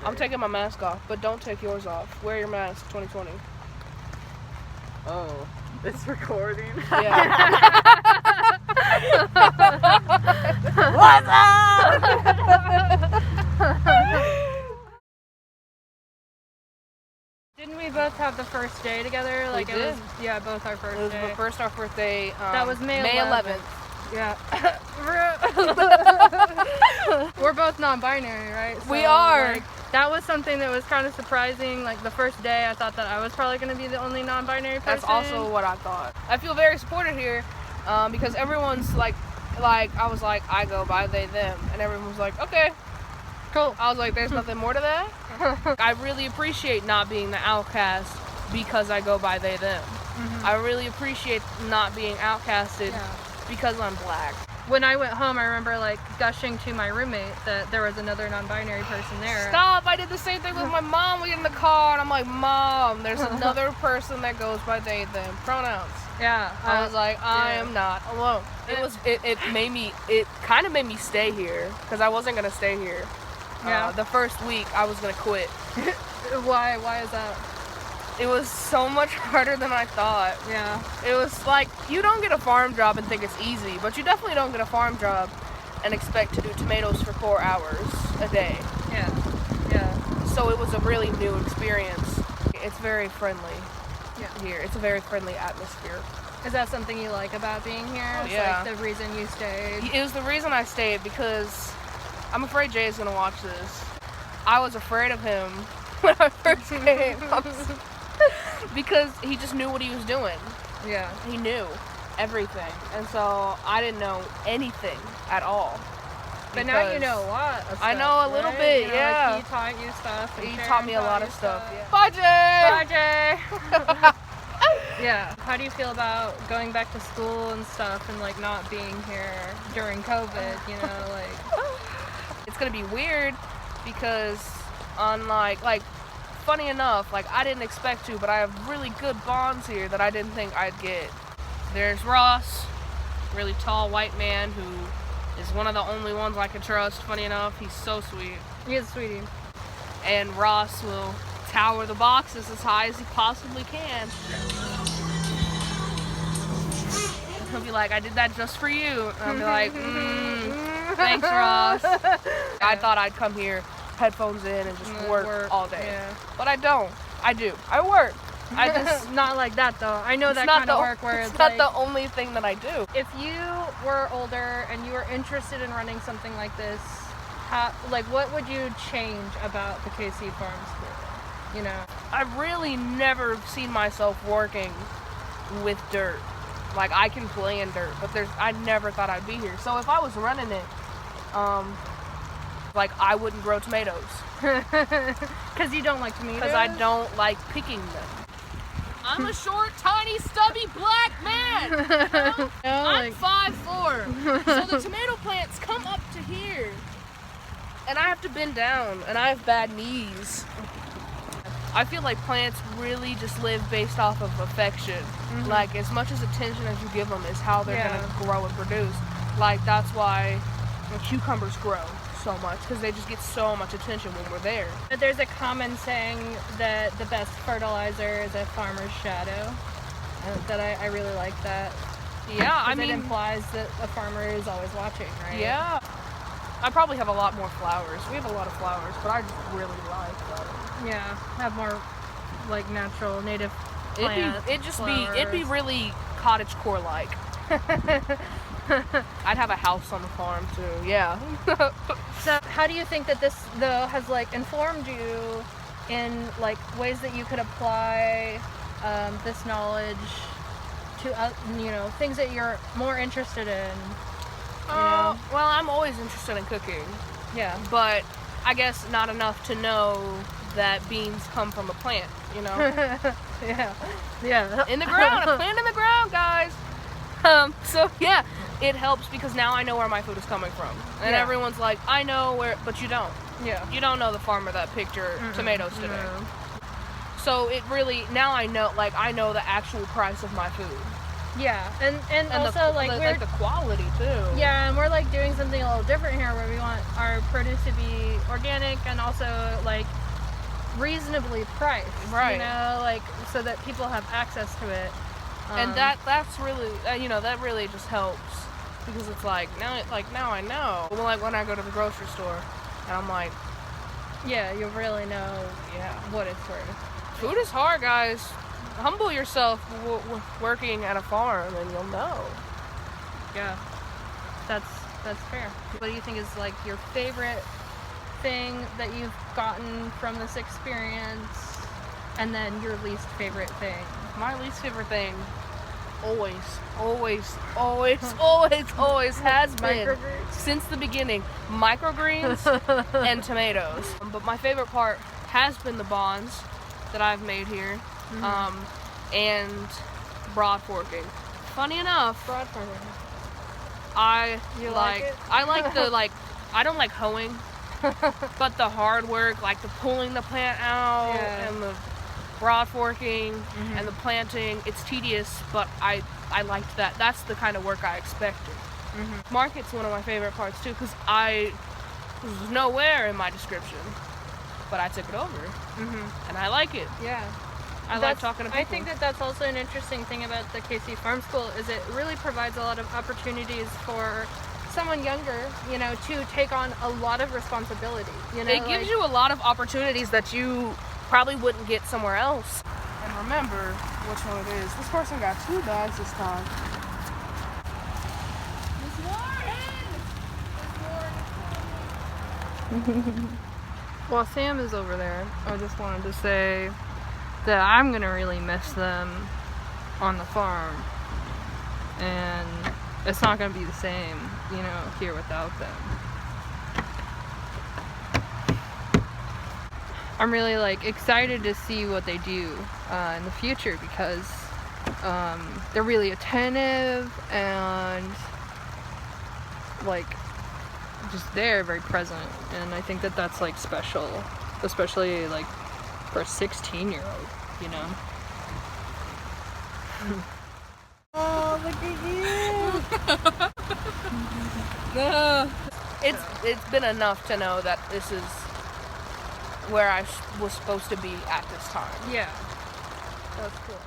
I'm taking my mask off, but don't take yours off. Wear your mask, 2020. Oh, it's recording. Yeah. What's up? Didn't we both have the first day together? Like We it did. was, yeah, both our first It was day. our first day. That was May 11th. Yeah. We're both non-binary, right? So, We are. Like, that was something that was kind of surprising. Like the first day, I thought that I was probably going to be the only non-binary person. That's also what I thought. I feel very supported here because everyone's like I was like, I go by they, them. And everyone was like, okay, cool. I was like, there's nothing more to that. I really appreciate not being the outcast because I go by they, them. Mm-hmm. I really appreciate not being outcasted because I'm black. When I went home, I remember like gushing to my roommate that there was another non-binary person there. Stop! I did the same thing with my mom. We get in the car and I'm like, Mom, there's another person that goes by they, them. Pronouns. Yeah. I was like, I am not alone. It kind of made me stay here because I wasn't gonna stay here. Yeah. The first week I was gonna quit. Why is that? It was so much harder than I thought. Yeah. It was like, you don't get a farm job and think it's easy, but you definitely don't get a farm job and expect to do tomatoes for 4 hours a day. Yeah. Yeah. So it was a really new experience. It's very friendly here. It's a very friendly atmosphere. Is that something you like about being here? Oh, It's yeah. like the reason you stayed? It was the reason I stayed because I'm afraid Jay's gonna watch this. I was afraid of him when I first came because he just knew what he was doing. Yeah. He knew everything, and so I didn't know anything at all. But now you know a lot of stuff. I know a little bit, You know, yeah. Like he taught you stuff. And He Sharon taught me a lot you of stuff. stuff. Yeah. Bye, Jay! Bye, Jay! Yeah. How do you feel about going back to school and stuff and like not being here during COVID, you know, like... It's gonna be weird because like funny enough, like I didn't expect to, but I have really good bonds here that I didn't think I'd get. There's Ross, really tall white man who is one of the only ones I can trust, funny enough. He's so sweet. He is, sweetie. And Ross will tower the boxes as high as he possibly can. He'll be like, I did that just for you. And I'll be like, thanks, Ross. I thought I'd come here, headphones in, and just work all day. Yeah. But I don't. I do. I work. I just... Not like that, though. I know that kind of work where it's it's not like... the only thing that I do. If you were older and you were interested in running something like this, what would you change about the KC Farm School? You know? I've really never seen myself working with dirt. Like, I can play in dirt, but I never thought I'd be here. So if I was running it, like, I wouldn't grow tomatoes. Because you don't like tomatoes? Because I don't like picking them. I'm a short, tiny, stubby black man. You know? I'm 5'4". So the tomato plants come up to here. And I have to bend down, and I have bad knees. I feel like plants really just live based off of affection. Mm-hmm. Like, as much as attention as you give them is how they're going to grow and produce. Like, that's why cucumbers grow so much, because they just get so much attention when we're there. There's a common saying that the best fertilizer is a farmer's shadow. That I really like that. Yeah, I mean... it implies that a farmer is always watching, right? Yeah. I probably have a lot more flowers. We have a lot of flowers, but I just really like them. Yeah, have more like natural native plants. It'd be really cottagecore like. I'd have a house on the farm too. Yeah. So how do you think that this though has like informed you in like ways that you could apply this knowledge to things that you're more interested in? Well, I'm always interested in cooking. Yeah. But I guess not enough to know that beans come from a plant, you know? Yeah. Yeah. In the ground. A plant in the ground, guys. So, yeah, it helps because now I know where my food is coming from. And everyone's like, I know where, but you don't. Yeah. You don't know the farmer that picked your tomatoes today. So it really, now I know, like, I know the actual price of my food. Yeah, and also the quality too. Yeah, and we're like doing something a little different here, where we want our produce to be organic and also like reasonably priced. Right. You know, like so that people have access to it. And that's really that really just helps, because it's like now I know. Well, like when I go to the grocery store and I'm like, yeah, you really know what it's worth. Food is hard, guys. Humble yourself working at a farm and you'll know. Yeah, that's fair. What do you think is like your favorite thing that you've gotten from this experience, and then your least favorite thing? My least favorite thing always has been, since the beginning, microgreens and tomatoes. But my favorite part has been the bonds that I've made here. And broad forking. Funny enough, Broad forking. I like it? I don't like hoeing, but the hard work, like the pulling the plant out and the broad forking and the planting, it's tedious, but I liked that. That's the kind of work I expected. Market's one of my favorite parts too, because there's nowhere in my description, but I took it over, and I like it. Yeah. I like talking to people. I think that's also an interesting thing about the KC Farm School, is it really provides a lot of opportunities for someone younger, to take on a lot of responsibility. It gives you a lot of opportunities that you probably wouldn't get somewhere else. And remember which one it is. This person got 2 bags this time. Miss Warren! While Sam is over there, I just wanted to say that I'm gonna really miss them on the farm, and it's not gonna be the same, here without them. I'm really excited to see what they do in the future, because they're really attentive and just there, very present, and I think that's special, especially for a 16-year-old, Oh, look at you! It's been enough to know that this is where I was supposed to be at this time. Yeah, that's cool.